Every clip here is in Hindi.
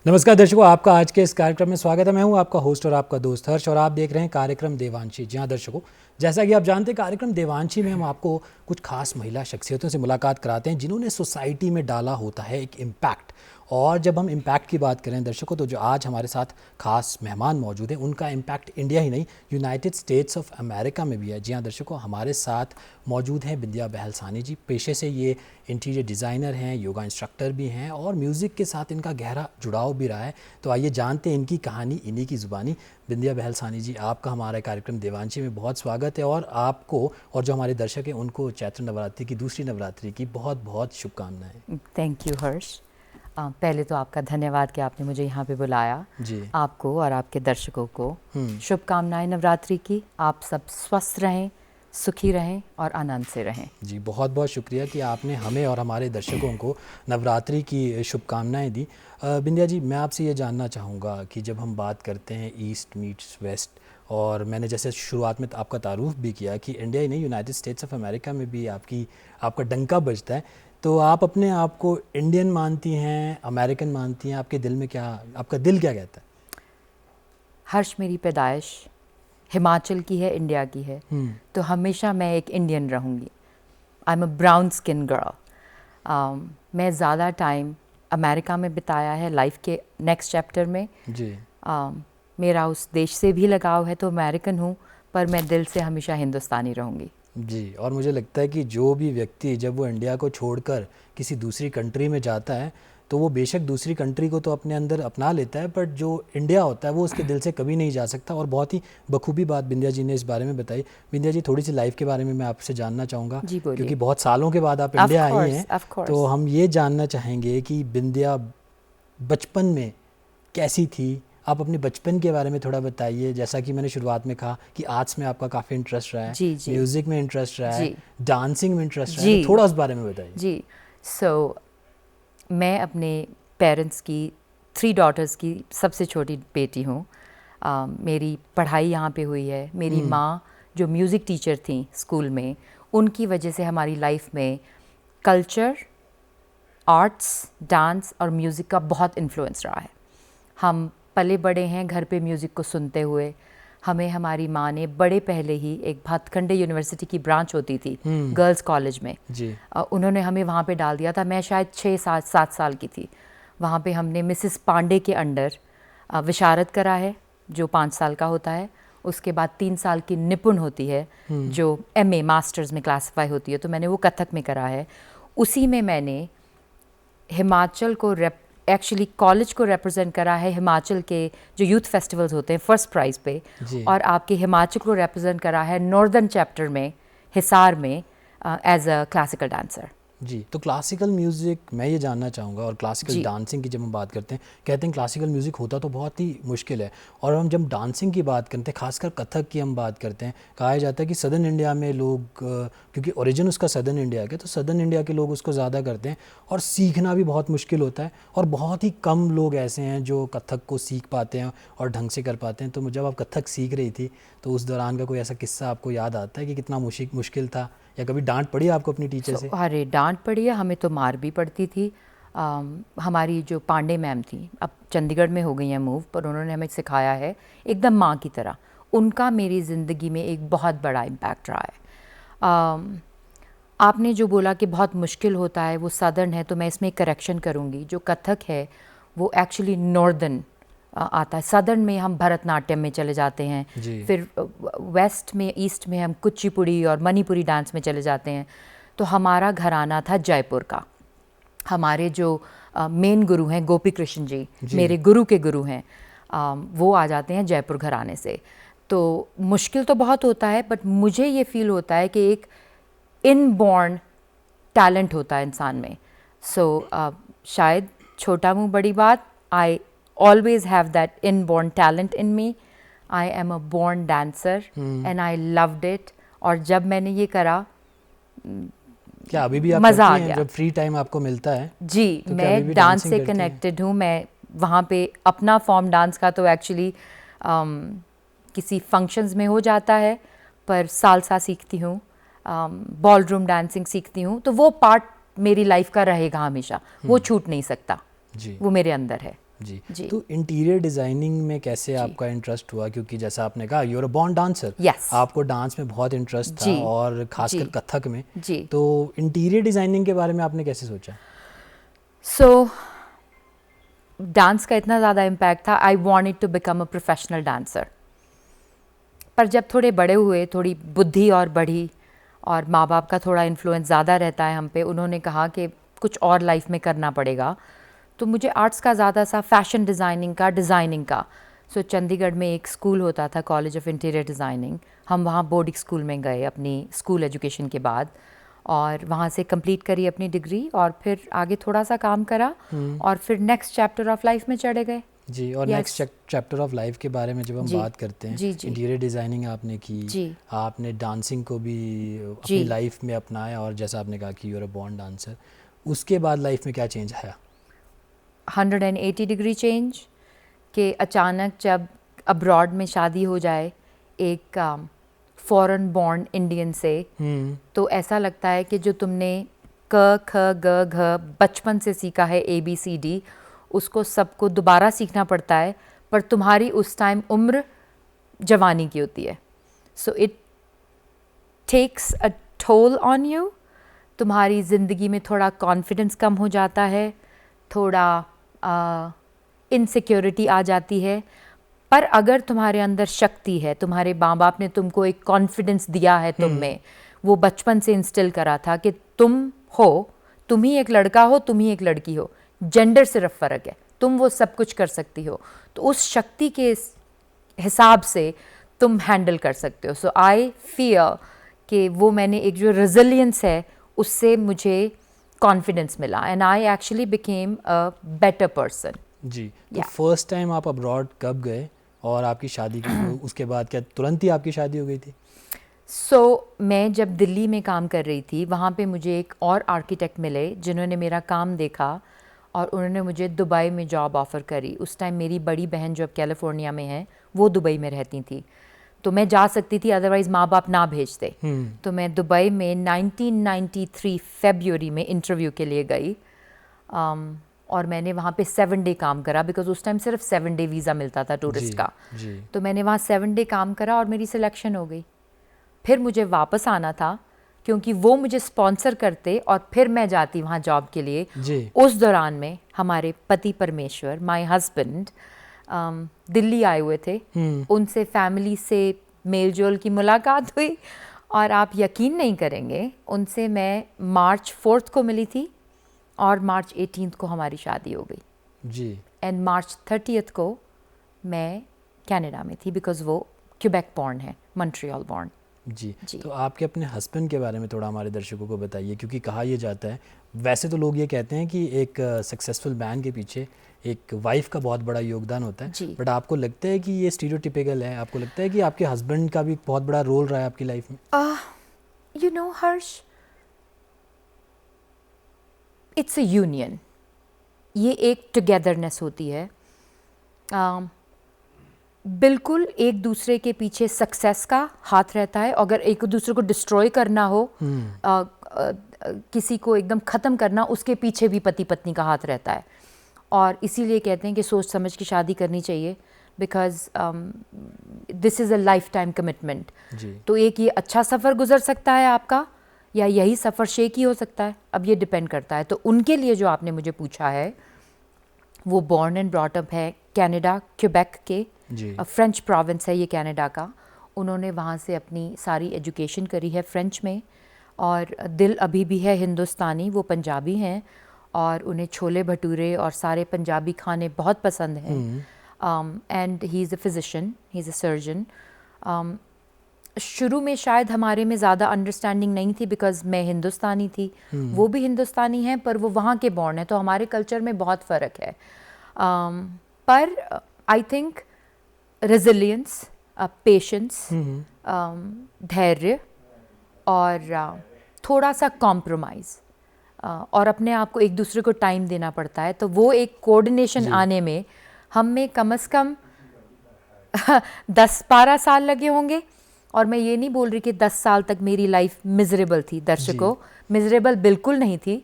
नमस्कार दर्शकों, आपका आज के इस कार्यक्रम में स्वागत है। मैं हूं आपका होस्ट और आपका दोस्त हर्ष और आप देख रहे हैं कार्यक्रम देवांशी। जी हाँ दर्शकों, जैसा कि आप जानते हैं कार्यक्रम देवांशी में हम आपको कुछ खास महिला शख्सियतों से मुलाकात कराते हैं जिन्होंने सोसाइटी में डाला होता है एक इम्पैक्ट। और जब हम इम्पैक्ट की बात करें दर्शकों, तो जो आज हमारे साथ खास मेहमान मौजूद हैं उनका इम्पैक्ट इंडिया ही नहीं, यूनाइटेड स्टेट्स ऑफ अमेरिका में भी है। जी हाँ दर्शकों, हमारे साथ मौजूद हैं बिंदिया बहलसानी जी। पेशे से ये इंटीरियर डिज़ाइनर हैं, योगा इंस्ट्रक्टर भी हैं और म्यूज़िक के साथ इनका गहरा जुड़ाव भी रहा है। तो आइए जानते हैं इनकी कहानी, इन्हीं की ज़ुबानी। बिंदिया बहलसानी जी, आपका हमारे कार्यक्रम देवांशी में बहुत स्वागत है और आपको और जो हमारे दर्शक हैं उनको चैत्र नवरात्रि की, दूसरी नवरात्रि की बहुत बहुत शुभकामनाएं। थैंक यू हर्ष। पहले तो आपका धन्यवाद कि आपने मुझे यहाँ पे बुलाया। जी, आपको और आपके दर्शकों को शुभकामनाएं नवरात्रि की। आप सब स्वस्थ रहें, सुखी रहें और आनंद से रहें। जी बहुत बहुत शुक्रिया कि आपने हमें और हमारे दर्शकों को नवरात्रि की शुभकामनाएं दी। बिंदिया जी, मैं आपसे ये जानना चाहूँगा कि जब हम बात करते हैं ईस्ट मीट्स वेस्ट, और मैंने जैसे शुरुआत में आपका तारुफ भी किया कि इंडिया ही नहीं, यूनाइटेड स्टेट्स ऑफ अमेरिका में भी आपका डंका बजता है। तो आप अपने आप को इंडियन मानती हैं, अमेरिकन मानती हैं? आपके दिल में क्या, आपका दिल क्या कहता हर्ष, मेरी पैदाइश हिमाचल की है, इंडिया की है, तो हमेशा मैं एक इंडियन रहूँगी। I am a brown skin girl. मैं ज़्यादा टाइम अमेरिका में बिताया है लाइफ के नेक्स्ट चैप्टर में। जी, मेरा उस देश से भी लगाव है, तो अमेरिकन हूँ, पर मैं दिल से हमेशा हिंदुस्तानी रहूँगी। जी। और मुझे लगता है कि जो भी व्यक्ति जब वो इंडिया को छोड़कर किसी दूसरी कंट्री में जाता है तो वो बेशक दूसरी कंट्री को तो अपने अंदर अपना लेता है, बट जो इंडिया होता है वो उसके दिल से कभी नहीं जा सकता। और बहुत ही बखूबी बात बिंदिया जी ने इस बारे में बताई। बिंदिया जी, थोड़ी सी लाइफ के बारे में मैं आपसे जानना चाहूँगा, जी बोलिए। क्योंकि बहुत सालों के बाद आप इंडिया आई हैं। Of course. तो हम ये जानना चाहेंगे कि बिंदिया बचपन में कैसी थी। आप अपने बचपन के बारे में थोड़ा बताइए। जैसा कि मैंने शुरुआत में कहा कि आर्ट्स में आपका काफ़ी इंटरेस्ट रहा है, जी जी म्यूज़िक में इंटरेस्ट रहा है, जी डांसिंग में इंटरेस्ट रहा है, जी तो थोड़ा उस बारे में बताइए। जी। मैं अपने पेरेंट्स की 3 डॉटर्स की सबसे छोटी बेटी हूँ। मेरी पढ़ाई यहाँ पे हुई है। मेरी माँ जो म्यूज़िक टीचर थी स्कूल में, उनकी वजह से हमारी लाइफ में कल्चर, आर्ट्स, डांस और म्यूज़िक का बहुत इन्फ्लुएंस रहा है। हम पले बड़े हैं घर पे म्यूज़िक को सुनते हुए। हमें हमारी माँ ने बड़े पहले ही, एक भातखंडे यूनिवर्सिटी की ब्रांच होती थी गर्ल्स कॉलेज में, जी, उन्होंने हमें वहाँ पे डाल दिया था। मैं शायद 6-7 साल की थी। वहाँ पे हमने मिसेस पांडे के अंडर विशारद करा है, जो 5 साल का होता है। उसके बाद 3 साल की निपुण होती है, जो MA मास्टर्स में क्लासीफाई होती है। तो मैंने वो कथक में करा है। उसी में मैंने हिमाचल को एक्चुअली कॉलेज को रिप्रेजेंट करा है, हिमाचल के जो यूथ फेस्टिवल्स होते हैं फर्स्ट प्राइज़ पे, जी। और आपके हिमाचल को रिप्रेजेंट करा है नॉर्दर्न चैप्टर में, हिसार में, एज अ क्लासिकल डांसर। जी, तो क्लासिकल म्यूज़िक मैं ये जानना चाहूँगा, और क्लासिकल जी डांसिंग की जब हम बात करते हैं, कहते हैं क्लासिकल म्यूज़िक होता तो बहुत ही मुश्किल है। और हम जब डांसिंग की बात करते हैं, खासकर कथक की हम बात करते हैं, कहा जाता है कि सदर्न इंडिया में लोग, क्योंकि ओरिजिन उसका सदर्न इंडिया का, तो सदर्न इंडिया के लोग उसको ज़्यादा करते हैं और सीखना भी बहुत मुश्किल होता है। और बहुत ही कम लोग ऐसे हैं जो कथक को सीख पाते हैं और ढंग से कर पाते हैं। तो जब आप कथक सीख रही थी तो उस दौरान का कोई ऐसा किस्सा आपको याद आता है कि कितना मुश्किल था, या कभी डांट पड़ी आपको अपनी टीचर से? अरे डांट पड़ी है, हमें तो मार भी पड़ती थी। हमारी जो पांडे मैम थी, अब चंडीगढ़ में हो गई हैं मूव, पर उन्होंने हमें सिखाया है एकदम माँ की तरह। उनका मेरी ज़िंदगी में एक बहुत बड़ा इम्पैक्ट रहा है। आपने जो बोला कि बहुत मुश्किल होता है, वो सदर्न है, तो मैं इसमें एक करेक्शन करूँगी। जो कथक है वो एक्चुअली नॉर्दर्न आता है। सदर्न में हम भरतनाट्यम में चले जाते हैं, फिर वेस्ट में, ईस्ट में हम कुचिपुड़ी और मणिपुरी डांस में चले जाते हैं। तो हमारा घराना था जयपुर का। हमारे जो मेन गुरु हैं गोपी कृष्ण जी, मेरे गुरु के गुरु हैं, वो आ जाते हैं जयपुर घराने से। तो मुश्किल तो बहुत होता है, बट मुझे ये फील होता है कि एक इनबॉर्न टैलेंट होता है इंसान में। शायद छोटा मुँह बड़ी बात, आई always have that inborn talent in me. I am a born dancer and I loved it. और जब मैंने ये करा, क्या अभी भी आप मज़ा आ करती हैं गया। जब फ्री टाइम आपको मिलता है? जी, तो क्या अभी भी मैं डांस dancing से करती हैं? कनेक्टेड हूँ। मैं वहाँ पे अपना फॉर्म डांस का तो एक्चुअली किसी फंक्शंस में हो जाता है, पर सालसा सीखती हूँ, बॉल रूम डांसिंग सीखती हूँ। तो वो पार्ट मेरी लाइफ का रहेगा हमेशा, वो छूट नहीं सकता। जी, वो मेरे अंदर है। जी जी। तो इंटीरियर डिज़ाइनिंग में कैसे आपका इंटरेस्ट हुआ, क्योंकि जैसा आपने कहा you are a born dancer, Yes. आपको डांस में बहुत इंटरेस्ट था जी, और खासकर जी, कथक में, जी। तो इंटीरियर डिज़ाइनिंग के बारे में आपने कैसे सोचा? सो डांस का इतना ज़्यादा इम्पैक्ट था, I wanted to become a professional dancer. पर जब थोड़े बड़े हुए, थोड़ी बुद्धि और बढ़ी और माँ बाप का थोड़ा इन्फ्लुएंस ज़्यादा रहता है हम पे, उन्होंने कहा कि कुछ और लाइफ में करना पड़ेगा। तो मुझे आर्ट्स का ज़्यादा सा, फैशन डिज़ाइनिंग का। सो चंडीगढ़ में एक स्कूल होता था, कॉलेज ऑफ इंटीरियर डिज़ाइनिंग, हम वहाँ बोर्डिंग स्कूल में गए अपनी स्कूल एजुकेशन के बाद, और वहाँ से कंप्लीट करी अपनी डिग्री, और फिर आगे थोड़ा सा काम करा, और फिर नेक्स्ट चैप्टर ऑफ लाइफ में चढ़े गए। जी, और Yes. Next chapter of life के बारे में जब हम जी, बात करते हैं, जी, जी। इंटीरियर डिज़ाइनिंग आपने की, जी। आपने डांसिंग को भी अपनी जी। लाइफ में अपनाया, और जैसा आपने कहा कि you are a born dancer, उसके बाद लाइफ में क्या चेंज आया? 180 डिग्री चेंज कि अचानक जब अब्रॉड में शादी हो जाए एक फॉरेन बॉर्न इंडियन से, तो ऐसा लगता है कि जो तुमने क ख ग घ बचपन से सीखा है ABCD, उसको सबको दोबारा सीखना पड़ता है, पर तुम्हारी उस टाइम उम्र जवानी की होती है। So it takes a toll on you. तुम्हारी ज़िंदगी में थोड़ा कॉन्फिडेंस कम हो जाता है, थोड़ा इनसिक्योरिटी आ जाती है। पर अगर तुम्हारे अंदर शक्ति है, तुम्हारे माँ बाप ने तुमको एक कॉन्फिडेंस दिया है, तुम में वो बचपन से इंस्टिल करा था कि तुम हो, तुम ही एक लड़का हो, तुम ही एक लड़की हो, जेंडर सिर्फ फ़र्क है, तुम वो सब कुछ कर सकती हो। तो उस शक्ति के हिसाब से तुम हैंडल कर सकते हो। सो आई फियर कि वो मैंने एक जो रेजिलियंस है उससे मुझे कॉन्फिडेंस मिला, and I actually became a better person. जी, तो Yeah. फर्स्ट टाइम आप अब्रॉड कब गए और आपकी शादी की उसके बाद क्या तुरंत ही आपकी शादी हो गई थी? मैं जब दिल्ली में काम कर रही थी, वहाँ पे मुझे एक और आर्किटेक्ट मिले जिन्होंने मेरा काम देखा, और उन्होंने मुझे दुबई में जॉब ऑफ़र करी। उस टाइम मेरी बड़ी बहन जो अब कैलिफोर्निया में है, वो दुबई में रहती थी, तो मैं जा सकती थी, अदरवाइज़ माँ बाप ना भेजते। तो मैं दुबई में 1993 फ़रवरी में इंटरव्यू के लिए गई, और मैंने वहाँ पे 7 डे काम करा, बिकॉज उस टाइम सिर्फ 7 डे वीज़ा मिलता था टूरिस्ट का। जी। तो मैंने वहाँ 7 डे काम करा और मेरी सिलेक्शन हो गई। फिर मुझे वापस आना था, क्योंकि वो मुझे स्पॉन्सर करते और फिर मैं जाती वहाँ जॉब के लिए। जी। उस दौरान में हमारे पति परमेश्वर, माय हस्बैंड, दिल्ली आए हुए थे। उनसे फैमिली से मेल जोल की मुलाकात हुई, और आप यकीन नहीं करेंगे, उनसे मैं मार्च 4 को मिली थी, और मार्च 18 को हमारी शादी हो गई। जी। एंड मार्च 30 को मैं कनाडा में थी, बिकॉज वो क्यूबेक बॉर्न है, मॉन्ट्रियल बॉर्न। जी। जी। तो आपके अपने हस्बैंड के बारे में थोड़ा हमारे दर्शकों को बताइए, क्योंकि कहा यह जाता है, वैसे तो लोग ये कहते हैं कि एक सक्सेसफुल मैन के पीछे एक वाइफ का बहुत बड़ा योगदान होता है, जी। बट आपको लगता है कि ये स्टीरियोटिपिकल है? आपको लगता है कि आपके हस्बैंड का भी बहुत बड़ा रोल रहा है आपकी लाइफ में? You know Harsh, it's a union, ये एक टुगेदरनेस होती है। बिल्कुल एक दूसरे के पीछे सक्सेस का हाथ रहता है। अगर एक दूसरे को डिस्ट्रॉय करना हो, किसी को एकदम ख़त्म करना, उसके पीछे भी पति पत्नी का हाथ रहता है। और इसीलिए कहते हैं कि सोच समझ के शादी करनी चाहिए, because this is a life time commitment. तो एक ये अच्छा सफ़र गुजर सकता है आपका, या यही सफ़र शेकी हो सकता है, अब ये डिपेंड करता है। तो उनके लिए जो आपने मुझे पूछा है, वो बॉर्न एंड ब्रॉट अप है कनाडा, क्यूबेक के, फ्रेंच प्रोविंस है ये कनाडा का। उन्होंने वहाँ से अपनी सारी एजुकेशन करी है फ्रेंच में, और दिल अभी भी है हिंदुस्तानी। वो पंजाबी हैं, और उन्हें छोले भटूरे और सारे पंजाबी खाने बहुत पसंद हैं। And he is a physician, he is a surgeon. शुरू में शायद हमारे में ज़्यादा अंडरस्टैंडिंग नहीं थी, बिकॉज़ मैं हिंदुस्तानी थी, वो भी हिंदुस्तानी हैं, पर वो वहाँ के बॉर्न हैं, तो हमारे कल्चर में बहुत फ़र्क है। पर आई थिंक रेजिलियंस, पेशेंस, धैर्य, और थोड़ा सा कॉम्प्रोमाइज़, और अपने आप को एक दूसरे को टाइम देना पड़ता है। तो वो एक कोऑर्डिनेशन आने में हम में कम से कम 10-12 साल लगे होंगे। और मैं ये नहीं बोल रही कि 10 साल तक मेरी लाइफ मिजरेबल थी। दर्शकों, मिजरेबल बिल्कुल नहीं थी,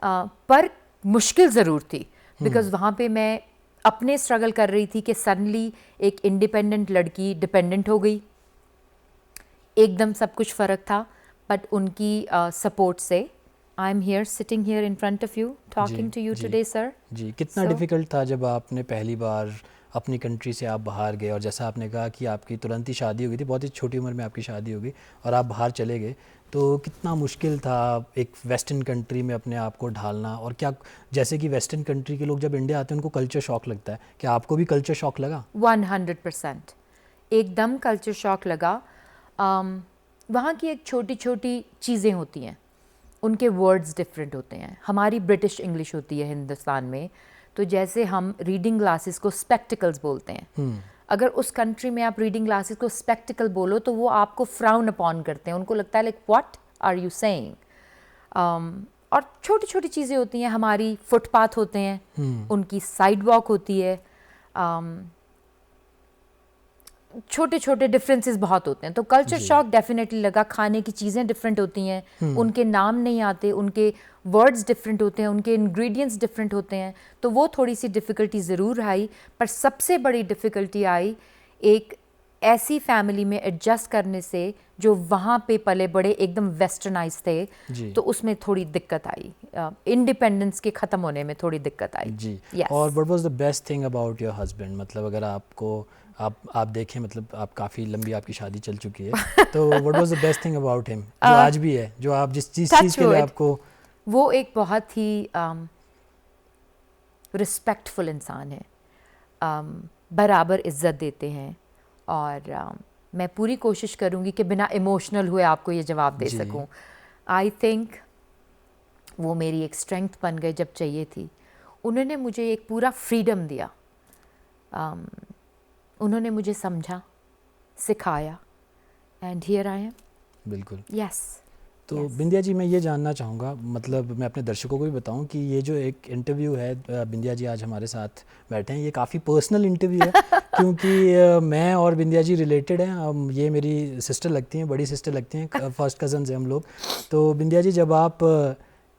पर मुश्किल ज़रूर थी, बिकॉज़ वहाँ पे मैं अपने स्ट्रगल कर रही थी कि सडनली एक इंडिपेंडेंट लड़की डिपेंडेंट हो गई, एकदम सब कुछ फ़र्क था। बट उनकी सपोर्ट से I am here sitting here in front of you talking to you जी टुडे सर। जी। कितना डिफ़िकल्ट था जब आपने पहली बार अपनी कंट्री से आप बाहर गए, और जैसा आपने कहा कि आपकी तुरंत ही शादी हो गई थी, बहुत ही छोटी उम्र में आपकी शादी हो गई और आप बाहर चले गए, तो कितना मुश्किल था एक वेस्टर्न कंट्री में अपने आप को ढालना? और क्या, जैसे कि वेस्टर्न कंट्री के लोग जब इंडिया आते हैं उनको कल्चर शॉक लगता है, क्या आपको भी कल्चर शॉक लगा? 100% एकदम कल्चर शॉक लगा। वहाँ की एक छोटी छोटी चीज़ें होती हैं, उनके वर्ड्स डिफरेंट होते हैं। हमारी ब्रिटिश इंग्लिश होती है हिंदुस्तान में, तो जैसे हम रीडिंग ग्लासेस को स्पेक्टिकल्स बोलते हैं, अगर उस कंट्री में आप रीडिंग ग्लासेस को स्पेक्टिकल बोलो तो वो आपको फ्राउन अपॉन करते हैं, उनको लगता है like what are you saying. और छोटी छोटी चीज़ें होती हैं, हमारी फुटपाथ होते हैं, उनकी साइड वॉक होती है, छोटे छोटे डिफरेंसेस बहुत होते हैं। तो कल्चर शॉक डेफिनेटली लगा। खाने की चीज़ें डिफरेंट होती हैं, उनके नाम नहीं आते, उनके वर्ड्स डिफरेंट होते हैं, उनके इंग्रेडिएंट्स डिफरेंट होते हैं, तो वो थोड़ी सी डिफ़िकल्टी ज़रूर आई। पर सबसे बड़ी डिफ़िकल्टी आई एक ऐसी फैमिली में एडजस्ट करने से जो वहाँ पे पले बड़े एकदम वेस्टर्नाइज थे, तो उसमें थोड़ी दिक्कत आई, इंडिपेंडेंस के ख़त्म होने में थोड़ी दिक्कत आई जी। Yes. और what was the best thing about your husband? मतलब अगर आपको आप देखें, मतलब आप काफ़ी लंबी आपकी शादी चल चुकी है, तो what was the best thing about him जो आज भी है, जो आप जिस चीज़ Touch के लिए wood. आपको? वो एक बहुत ही रिस्पेक्टफुल इंसान है, बराबर इज़्ज़त देते हैं, और मैं पूरी कोशिश करूँगी कि बिना इमोशनल हुए आपको ये जवाब दे सकूँ। आई थिंक वो मेरी एक स्ट्रेंथ बन गए जब चाहिए थी। उन्होंने मुझे एक पूरा फ्रीडम दिया, उन्होंने मुझे समझा, सिखाया, एंड हियर आई एम। बिल्कुल। यस। तो बिंदिया जी, मैं ये जानना चाहूँगा, मतलब मैं अपने दर्शकों को भी बताऊँ कि ये जो एक इंटरव्यू है, बिंदिया जी आज हमारे साथ बैठे हैं, ये काफ़ी पर्सनल इंटरव्यू है क्योंकि मैं और बिंदिया जी रिलेटेड हैं। ये मेरी सिस्टर लगती हैं, बड़ी सिस्टर लगती हैं, फर्स्ट कज़न्स हैं हम लोग। तो बिंदिया जी, जब आप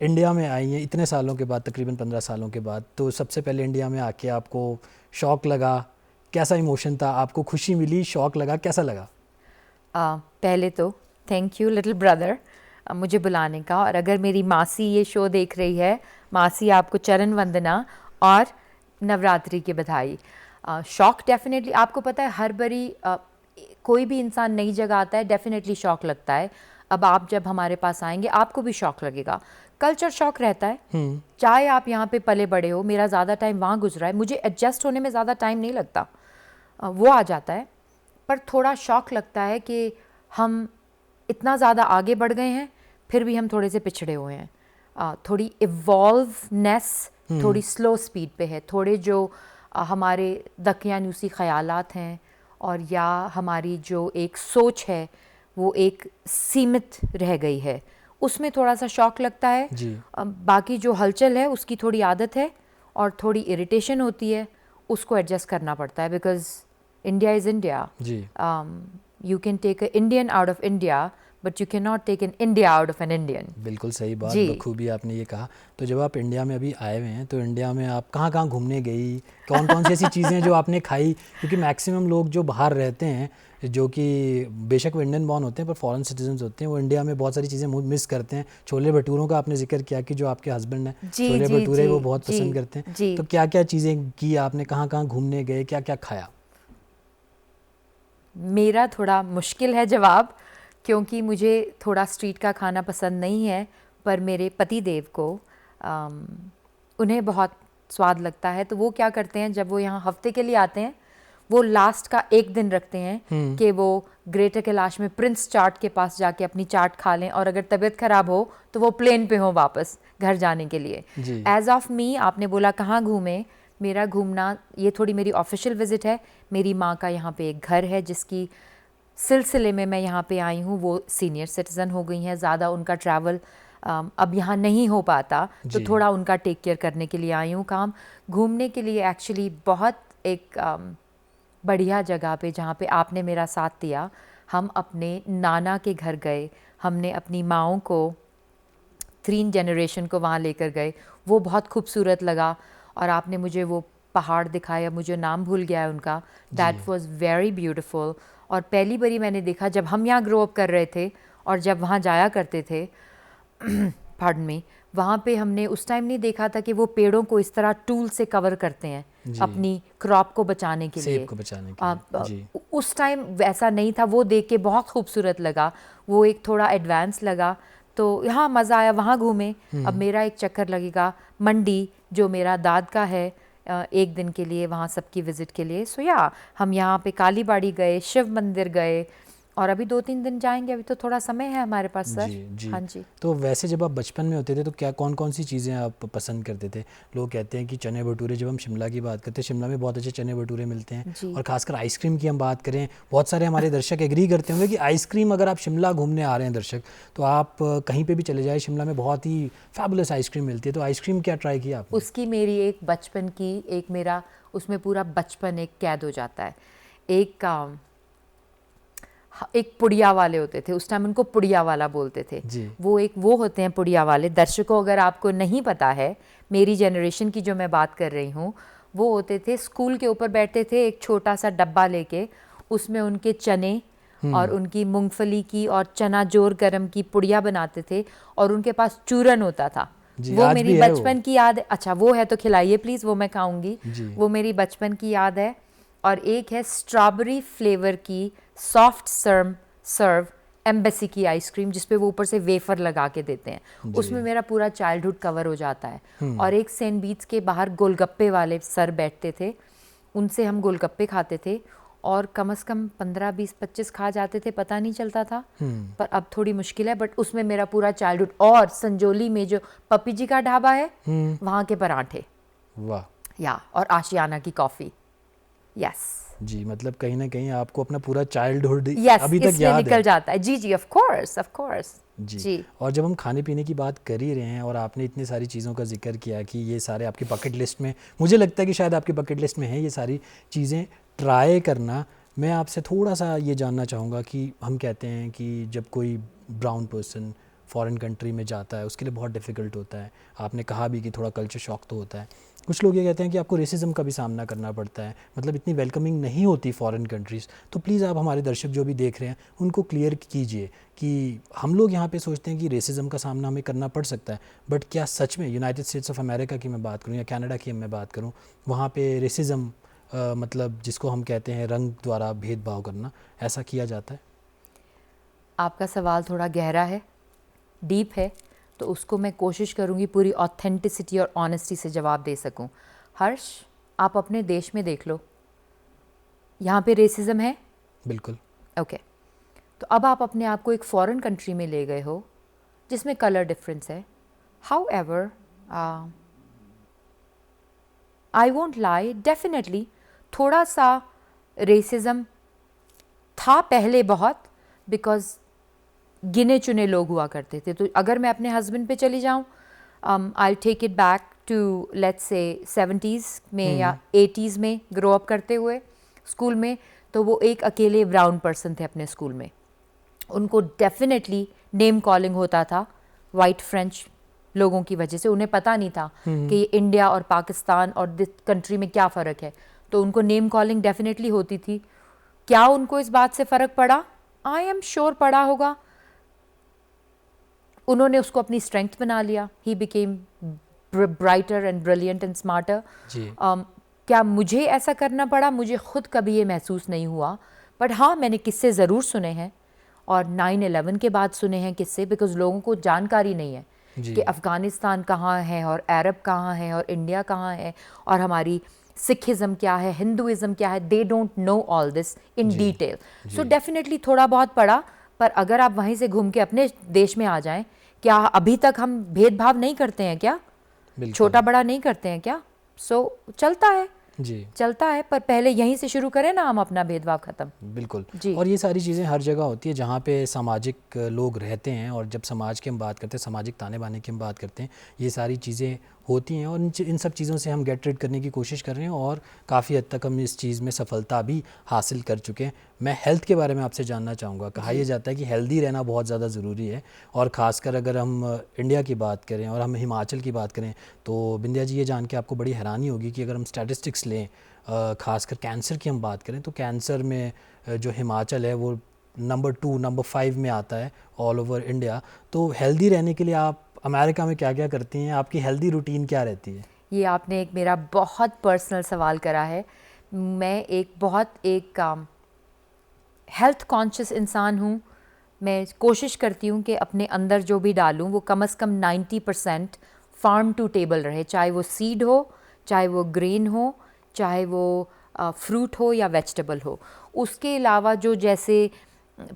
इंडिया में आई हैं इतने सालों के बाद, तकरीबन 15 सालों के बाद, तो सबसे पहले इंडिया में आके आपको शॉक लगा? कैसा इमोशन था? आपको खुशी मिली, शॉक लगा, कैसा लगा? पहले तो थैंक यू लिटिल ब्रदर मुझे बुलाने का, और अगर मेरी मासी ये शो देख रही है, मासी आपको चरण वंदना और नवरात्रि की बधाई। शॉक डेफिनेटली, आपको पता है हर बारी कोई भी इंसान नई जगह आता है डेफिनेटली शॉक लगता है। अब आप जब हमारे पास आएंगे आपको भी शॉक लगेगा, कल्चर शॉक रहता है। चाहे आप यहाँ पे पले बड़े हो, मेरा ज़्यादा टाइम वहाँ गुजरा है, मुझे एडजस्ट होने में ज़्यादा टाइम नहीं लगता, वो आ जाता है। पर थोड़ा शॉक लगता है कि हम इतना ज़्यादा आगे बढ़ गए हैं, फिर भी हम थोड़े से पिछड़े हुए हैं। थोड़ी इवॉल्वनेस थोड़ी स्लो स्पीड पे है, थोड़े जो हमारे दकियानूसी ख़यालात हैं और या हमारी जो एक सोच है वो एक सीमित रह गई है, उसमें थोड़ा सा शॉक लगता है। बाकी जो हलचल है उसकी थोड़ी आदत है और थोड़ी इरिटेशन होती है, उसको एडजस्ट करना पड़ता है, because India is India. You can take a Indian out of India but you can not take an India out of an Indian. बिल्कुल सही बात, बखूबी आपने ये कहा। तो जब आप इंडिया में अभी आए हुए हैं, तो इंडिया में आप कहाँ कहाँ घूमने गई, कौन कौन सी ऐसी चीज़ें जो आपने खाई? क्योंकि मैक्सिमम लोग जो बाहर रहते हैं, जो कि बेशक वो इंडियन बॉर्न होते हैं पर फॉरेन सिटीजन्स होते हैं, वो इंडिया में बहुत सारी चीज़ें मिस करते हैं। छोले भटूरों का आपने जिक्र किया कि जो आपके हस्बैंड हैं छोले भटूरे वो बहुत पसंद करते हैं, तो क्या क्या चीज़ें की आपने, कहाँ कहाँ घूमने गए, क्या क्या खाया? मेरा थोड़ा मुश्किल है जवाब, क्योंकि मुझे थोड़ा स्ट्रीट का खाना पसंद नहीं है, पर मेरे पति देव को उन्हें बहुत स्वाद लगता है। तो वो क्या करते हैं, जब वो यहाँ हफ्ते के लिए आते हैं, वो लास्ट का एक दिन रखते हैं कि वो ग्रेटर कैलाश में प्रिंस चाट के पास जाके अपनी चाट खा लें, और अगर तबीयत ख़राब हो तो वो प्लेन पे हो वापस घर जाने के लिए। एज ऑफ मी, आपने बोला कहाँ घूमें, मेरा घूमना ये थोड़ी मेरी ऑफिशियल विज़िट है। मेरी माँ का यहाँ पे एक घर है जिसकी सिलसिले में मैं यहाँ पे आई हूँ। वो सीनियर सिटीज़न हो गई हैं, ज़्यादा उनका ट्रैवल अब यहाँ नहीं हो पाता, तो थोड़ा उनका टेक केयर करने के लिए आई हूँ। काम घूमने के लिए एक्चुअली बहुत एक बढ़िया जगह पे, जहाँ पे आपने मेरा साथ दिया, हम अपने नाना के घर गए, हमने अपनी माँओं को 3 जनरेशन को वहाँ लेकर गए, वो बहुत खूबसूरत लगा। और आपने मुझे वो पहाड़ दिखाया, मुझे नाम भूल गया है उनका, दैट वाज वेरी ब्यूटीफुल। और पहली बारी मैंने देखा जब हम यहाँ ग्रो अप कर रहे थे और जब वहाँ जाया करते थे पार्डन में, वहाँ पे हमने उस टाइम नहीं देखा था कि वो पेड़ों को इस तरह टूल से कवर करते हैं अपनी क्रॉप को बचाने के लिए, सेब को बचाने के लिए। जी। उस टाइम वैसा नहीं था। वो देख के बहुत खूबसूरत लगा, वो एक थोड़ा एडवांस लगा। तो यहाँ मज़ा आया, वहाँ घूमे। अब मेरा एक चक्कर लगेगा मंडी, जो मेरा दाद का है, एक दिन के लिए वहाँ सबकी विज़िट के लिए। सो या हम यहाँ पे काली बाड़ी गए, शिव मंदिर गए, और अभी 2-3 दिन जाएंगे। अभी तो थोड़ा समय है हमारे पास सर। जी। हाँ जी। तो वैसे जब आप बचपन में होते थे तो क्या कौन कौन सी चीज़ें आप पसंद करते थे? लोग कहते हैं कि चने भटूरे, जब हम शिमला की बात करते हैं, शिमला में बहुत अच्छे चने भटूरे मिलते हैं। जी। और खासकर आइसक्रीम की हम बात करें, बहुत सारे हमारे दर्शक एग्री करते होंगे कि आइसक्रीम, अगर आप शिमला घूमने आ रहे हैं दर्शक, तो आप कहीं पर भी चले जाए, शिमला में बहुत ही फैबुलस आइसक्रीम मिलती है। तो आइसक्रीम क्या ट्राई किया आपने? उसकी मेरी एक बचपन की, एक मेरा उसमें पूरा बचपन एक कैद हो जाता है। एक पुड़िया वाले होते थे, उस टाइम उनको पुड़िया वाला बोलते थे जी। वो होते हैं पुड़िया वाले। दर्शकों, अगर आपको नहीं पता है, मेरी जनरेशन की जो मैं बात कर रही हूँ, वो होते थे, स्कूल के ऊपर बैठते थे एक छोटा सा डब्बा लेके, उसमें उनके चने और उनकी मूंगफली की और चना जोर गरम की पुड़िया बनाते थे, और उनके पास चूरन होता था। वो आज मेरी भी है बचपन की याद है। अच्छा, वो है तो खिलाइए प्लीज़, वो मैं खाऊंगी। जी। वो मेरी बचपन की याद है। और एक है स्ट्रॉबेरी फ्लेवर की सॉफ्ट सर्व एम्बेसी की आइसक्रीम, जिसपे वो ऊपर से वेफर लगा के देते हैं। उसमें मेरा पूरा चाइल्डहुड कवर हो जाता है। और एक सेंट बीट्स के बाहर गोलगप्पे वाले सर बैठते थे, उनसे हम गोलगप्पे खाते थे, और कम से कम 15, 20, 25 खा जाते थे, पता नहीं चलता था। पर अब थोड़ी मुश्किल है, बट उसमें मेरा पूरा चाइल्डहुड। और संजोली में जो पप्पी जी का ढाबा है, वहाँ के पराठे, वाह। या और आशियाना की कॉफ़ी। यस जी, मतलब कहीं ना कहीं आपको अपना पूरा चाइल्डहुड यस, अभी तक इसलिए याद निकल है। जाता है। जी जी, ऑफ कोर्स जी। और जब हम खाने पीने की बात कर ही रहे हैं और आपने इतनी सारी चीज़ों का जिक्र किया कि ये सारे आपकी बकेट लिस्ट में, मुझे लगता है कि शायद आपकी बकेट लिस्ट में है ये सारी चीज़ें ट्राई करना। मैं आपसे थोड़ा सा ये जानना चाहूँगा कि हम कहते हैं कि जब कोई ब्राउन पर्सन फॉरेन कंट्री में जाता है, उसके लिए बहुत डिफ़िकल्ट होता है। आपने कहा भी कि थोड़ा कल्चर शॉक तो होता है। कुछ लोग ये कहते हैं कि आपको रेसिज्म का भी सामना करना पड़ता है, मतलब इतनी वेलकमिंग नहीं होती फॉरेन कंट्रीज़। तो प्लीज़ आप हमारे दर्शक जो भी देख रहे हैं उनको क्लियर कीजिए कि हम लोग यहाँ पे सोचते हैं कि रेसिज्म का सामना हमें करना पड़ सकता है, बट क्या सच में यूनाइटेड स्टेट्स ऑफ अमेरिका की मैं बात करूँ या कनाडा की मैं बात करूँ, वहाँ पे रेसिज्म मतलब जिसको हम कहते हैं रंग द्वारा भेदभाव करना, ऐसा किया जाता है? आपका सवाल थोड़ा गहरा है, डीप है, तो उसको मैं कोशिश करूँगी पूरी ऑथेंटिसिटी और ऑनेस्टी से जवाब दे सकूँ। हर्ष, आप अपने देश में देख लो, यहाँ पे रेसिज्म है? बिल्कुल। ओके। तो अब आप अपने आप को एक फॉरेन कंट्री में ले गए हो जिसमें कलर डिफरेंस है। How ever, I won't lie, definitely थोड़ा सा रेसिज्म था पहले बहुत, बिकॉज गिने चुने लोग हुआ करते थे। तो अगर मैं अपने हस्बैंड पे चली जाऊँ, I take it back to let's say 70s में या 80s में ग्रो अप करते हुए स्कूल में, तो वो एक अकेले ब्राउन पर्सन थे अपने स्कूल में। उनको डेफिनेटली नेम कॉलिंग होता था वाइट फ्रेंच लोगों की वजह से। उन्हें पता नहीं था कि इंडिया और पाकिस्तान और दिस कंट्री में क्या फ़र्क है, तो उनको नेम कॉलिंग डेफिनेटली होती थी। क्या उनको इस बात से फ़र्क पड़ा? आई एम श्योर पड़ा होगा। उन्होंने उसको अपनी स्ट्रेंथ बना लिया। He became brighter and brilliant and smarter. क्या मुझे ऐसा करना पड़ा? मुझे खुद कभी ये महसूस नहीं हुआ, बट हाँ, मैंने किस्से ज़रूर सुने हैं, और 9/11 के बाद सुने हैं किस्से, बिकॉज लोगों को जानकारी नहीं है कि अफ़गानिस्तान कहाँ है और अरब कहाँ है और इंडिया कहाँ है और हमारी सिखिज़म क्या है, हिंदुइज़म क्या है। They don't know all this in detail. So definitely थोड़ा बहुत पड़ा, पर अगर आप वहीं से घूम के अपने देश में आ जाएं, क्या अभी तक हम भेदभाव नहीं करते हैं क्या? छोटा बड़ा नहीं करते हैं क्या? सो चलता है जी, चलता है, पर पहले यहीं से शुरू करें ना हम अपना भेदभाव ख़त्म। बिल्कुल। जी। और ये सारी चीज़ें हर जगह होती है जहाँ पे सामाजिक लोग रहते हैं, और जब समाज की हम बात करते हैं, सामाजिक ताने बाने की हम बात करते हैं, ये सारी चीज़ें होती हैं और इन सब चीज़ों से हम गेट रिड करने की कोशिश कर रहे हैं और काफ़ी हद तक हम इस चीज़ में सफलता भी हासिल कर चुके हैं। मैं हेल्थ के बारे में आपसे जानना चाहूँगा। कहा यह जाता है कि हेल्दी रहना बहुत ज़्यादा ज़रूरी है और ख़ासकर अगर हम इंडिया की बात करें और हम हिमाचल की बात करें तो बिंदिया जी, ये जान के आपको बड़ी हैरानी होगी कि अगर हम स्टैटिस्टिक्स लें, ख़ासकर कैंसर की हम बात करें तो कैंसर में जो हिमाचल है वो नंबर 2 नंबर 5 में आता है ऑल ओवर इंडिया। तो हेल्दी रहने के लिए आप अमेरिका में क्या क्या करती हैं? आपकी हेल्दी रूटीन क्या रहती है? ये आपने एक मेरा बहुत पर्सनल सवाल करा है। मैं एक हेल्थ कॉन्शियस इंसान हूँ। मैं कोशिश करती हूँ कि अपने अंदर जो भी डालूँ वो कम से कम 90% फार्म टू टेबल रहे, चाहे वो सीड हो, चाहे वो ग्रेन हो, चाहे वो फ्रूट हो या वेजिटेबल हो। उसके अलावा जो जैसे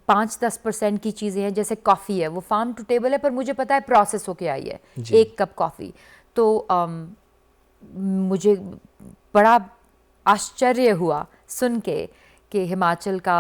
5-10% की चीज़ें हैं, जैसे कॉफ़ी है वो फार्म टू टेबल है पर मुझे पता है प्रोसेस होके आई है, एक कप कॉफ़ी। तो मुझे बड़ा आश्चर्य हुआ सुन के कि हिमाचल का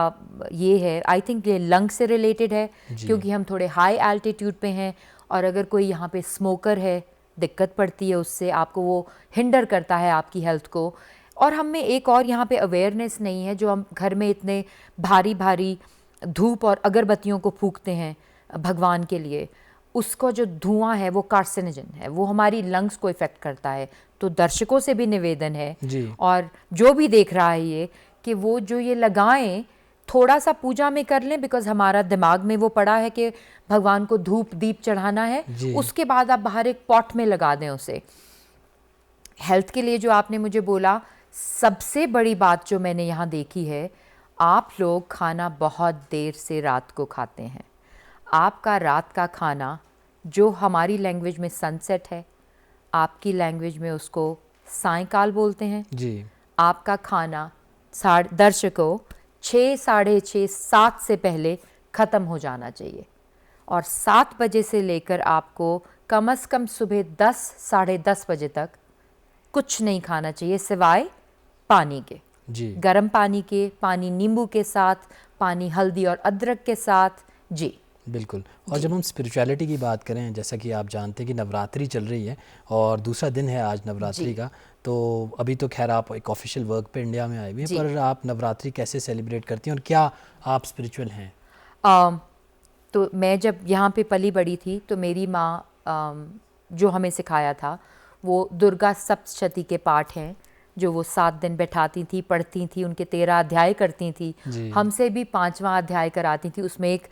ये है। आई थिंक ये लंग से रिलेटेड है क्योंकि हम थोड़े हाई एल्टीट्यूड पे हैं और अगर कोई यहाँ पे स्मोकर है दिक्कत पड़ती है उससे, आपको वो हिंडर करता है आपकी हेल्थ को। और हम में एक और यहाँ पे अवेयरनेस नहीं है, जो हम घर में इतने भारी भारी धूप और अगरबत्तियों को फूंकते हैं भगवान के लिए, उसका जो धुआं है वो कार्सिनोजन है, वो हमारी लंग्स को इफ़ेक्ट करता है। तो दर्शकों से भी निवेदन है और जो भी देख रहा है ये कि वो जो ये लगाएं थोड़ा सा पूजा में कर लें, बिकॉज हमारा दिमाग में वो पड़ा है कि भगवान को धूप दीप चढ़ाना है, उसके बाद आप बाहर एक पॉट में लगा दें उसे। हेल्थ के लिए जो आपने मुझे बोला, सबसे बड़ी बात जो मैंने यहाँ देखी है, आप लोग खाना बहुत देर से रात को खाते हैं। आपका रात का खाना जो हमारी लैंग्वेज में सनसेट है, आपकी लैंग्वेज में उसको सायंकाल बोलते हैं जी। आपका खाना दर्शकों 6, साढ़े 6, 7 से पहले ख़त्म हो जाना चाहिए और 7 बजे से लेकर आपको कम से कम सुबह 10, साढ़े 10 बजे तक कुछ नहीं खाना चाहिए सिवाय पानी के। जी। गर्म पानी के, पानी नींबू के साथ, पानी हल्दी और अदरक के साथ। जी बिल्कुल। और जब हम स्पिरिचुअलिटी की बात करें, जैसा कि आप जानते हैं कि नवरात्रि चल रही है और दूसरा दिन है आज नवरात्रि का, तो अभी तो खैर आप एक ऑफिशियल वर्क पे इंडिया में आए हुए हैं, पर आप नवरात्रि कैसे सेलिब्रेट करती हैं और क्या आप स्पिरिचुअल हैं? तो मैं जब यहाँ पे पली बड़ी थी तो मेरी माँ जो हमें सिखाया था वो दुर्गा सप्तशती के पाठ हैं जो वो 7 दिन बैठाती थी, पढ़ती थी, उनके 13 अध्याय करती थी, हमसे भी 5वां अध्याय कराती थी। उसमें एक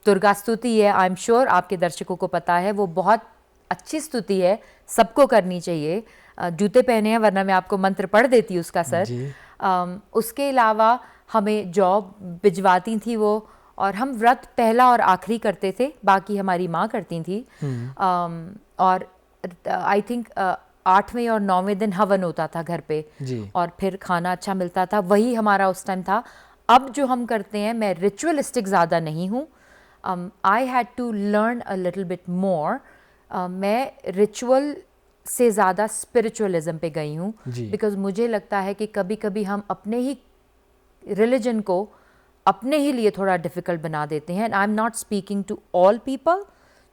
दुर्गा स्तुति है, आई एम श्योर आपके दर्शकों को पता है, वो बहुत अच्छी स्तुति है, सबको करनी चाहिए। जूते पहने हैं वरना मैं आपको मंत्र पढ़ देती उसका सर। उसके अलावा हमें जॉब भिजवाती थी वो, और हम व्रत पहला और आखिरी करते थे, बाकी हमारी माँ करती थी। और आई थिंक 8वें और 9वें दिन हवन होता था घर पे और फिर खाना अच्छा मिलता था, वही हमारा उस टाइम था। अब जो हम करते हैं, मैं रिचुअलिस्टिक ज़्यादा नहीं हूँ, I had to learn a little bit more. मैं रिचुअल से ज़्यादा स्पिरिचुअलिज्म पे गई हूँ, बिकॉज मुझे लगता है कि कभी कभी हम अपने ही रिलीजन को अपने ही लिए थोड़ा डिफ़िकल्ट बना देते हैं। And I am not speaking to all people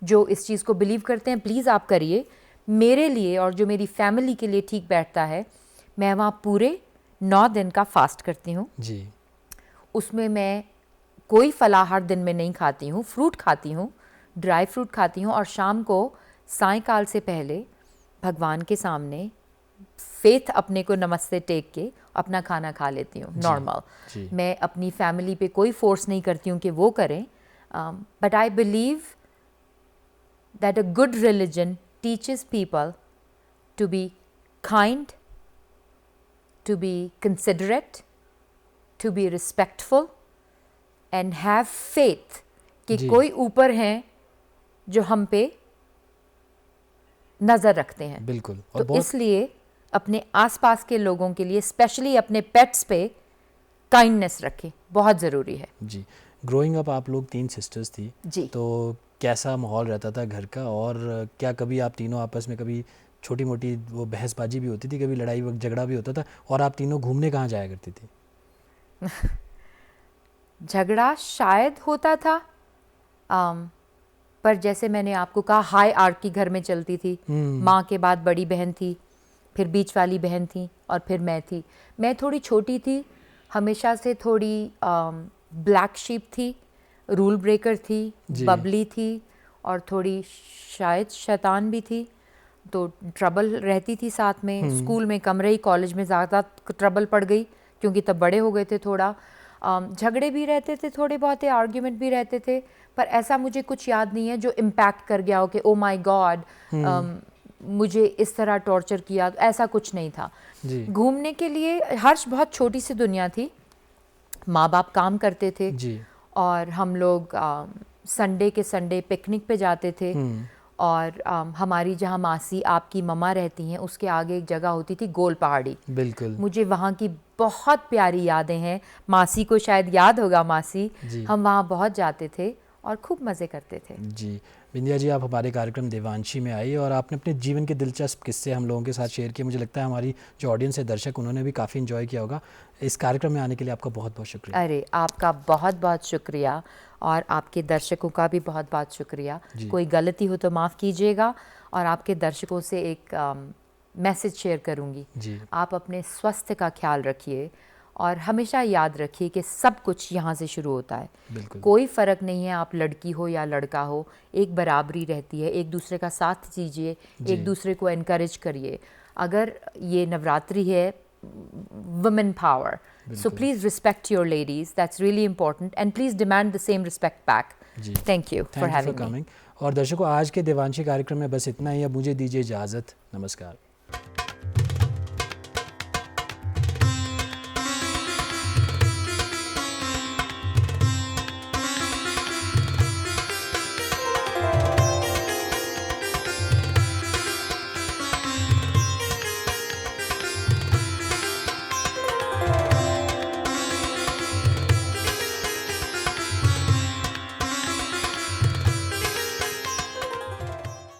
जो इस चीज़ को बिलीव करते हैं, प्लीज़ आप करिए। मेरे लिए और जो मेरी फैमिली के लिए ठीक बैठता है, मैं वहाँ पूरे 9 दिन का फास्ट करती हूँ जी। उसमें मैं कोई फलाहार दिन में नहीं खाती हूँ, फ्रूट खाती हूँ, ड्राई फ्रूट खाती हूँ, और शाम को सायंकाल से पहले भगवान के सामने फेथ अपने को नमस्ते टेक के अपना खाना खा लेती हूँ नॉर्मल। मैं अपनी फैमिली पे कोई फोर्स नहीं करती हूँ कि वो करें, but I believe that a good religion teaches people to be kind, to be considerate, to be respectful and have faith कि कोई ऊपर हैं जो हम पे नज़र रखते हैं। बिल्कुल। और तो इसलिए अपने आसपास के लोगों के लिए, स्पेशली अपने पेट्स पे काइंडनेस रखें, बहुत ज़रूरी है जी। ग्रोइंग अप आप लोग 3 सिस्टर्स थी जी, तो कैसा माहौल रहता था घर का, और क्या कभी आप तीनों आपस में कभी छोटी मोटी वो बहसबाजी भी होती थी, कभी लड़ाई झगड़ा भी होता था, और आप तीनों घूमने कहाँ जाया करती थी? झगड़ा शायद होता था, पर जैसे मैंने आपको कहा हाई आर्की घर में चलती थी। माँ के बाद बड़ी बहन थी, फिर बीच वाली बहन थी और फिर मैं थी। मैं थोड़ी छोटी थी, हमेशा से थोड़ी ब्लैक शीप थी, रूल ब्रेकर थी, बबली थी और थोड़ी शायद शैतान भी थी। तो ट्रबल रहती थी साथ में। स्कूल में कम रही, कॉलेज में ज़्यादा ट्रबल पड़ गई क्योंकि तब बड़े हो गए थे थोड़ा। झगड़े भी रहते थे थोड़े बहुत, आर्ग्यूमेंट भी रहते थे, पर ऐसा मुझे कुछ याद नहीं है जो इम्पैक्ट कर गया हो कि ओ माय गॉड मुझे इस तरह टॉर्चर किया, ऐसा कुछ नहीं था। घूमने के लिए हर्ष बहुत छोटी सी दुनिया थी। माँ बाप काम करते थे और हम लोग संडे के संडे पिकनिक पे जाते थे। और हमारी जहाँ मासी आपकी मम्मा रहती हैं उसके आगे एक जगह होती थी गोल पहाड़ी। बिल्कुल, मुझे वहाँ की बहुत प्यारी यादें हैं। मासी को शायद याद होगा, मासी हम वहाँ बहुत जाते थे और खूब मज़े करते थे। जी बिंदिया जी, आप हमारे कार्यक्रम देवांशी में आई और आपने अपने जीवन के दिलचस्प किस्से हम लोगों के साथ शेयर किए। मुझे लगता है हमारी जो ऑडियंस है, दर्शक, उन्होंने भी काफ़ी इन्जॉय किया होगा। इस कार्यक्रम में आने के लिए आपका बहुत बहुत शुक्रिया। अरे आपका बहुत बहुत शुक्रिया और आपके दर्शकों का भी बहुत बहुत शुक्रिया। कोई गलती हो तो माफ़ कीजिएगा और आपके दर्शकों से एक मैसेज शेयर करूँगी। आप अपने स्वास्थ्य का ख्याल रखिए और हमेशा याद रखिए कि सब कुछ यहाँ से शुरू होता है। कोई फ़र्क नहीं है आप लड़की हो या लड़का हो, एक बराबरी रहती है। एक दूसरे का साथ दीजिए, एक दूसरे को एनकरेज करिए। अगर ये नवरात्रि है, women power, so please respect your ladies, that's really important, and please demand the same respect back. Thank you for having me. और दर्शकों, आज के देवांशी कार्यक्रम में बस इतना ही। अब मुझे दीजिए इजाज़त। नमस्कार।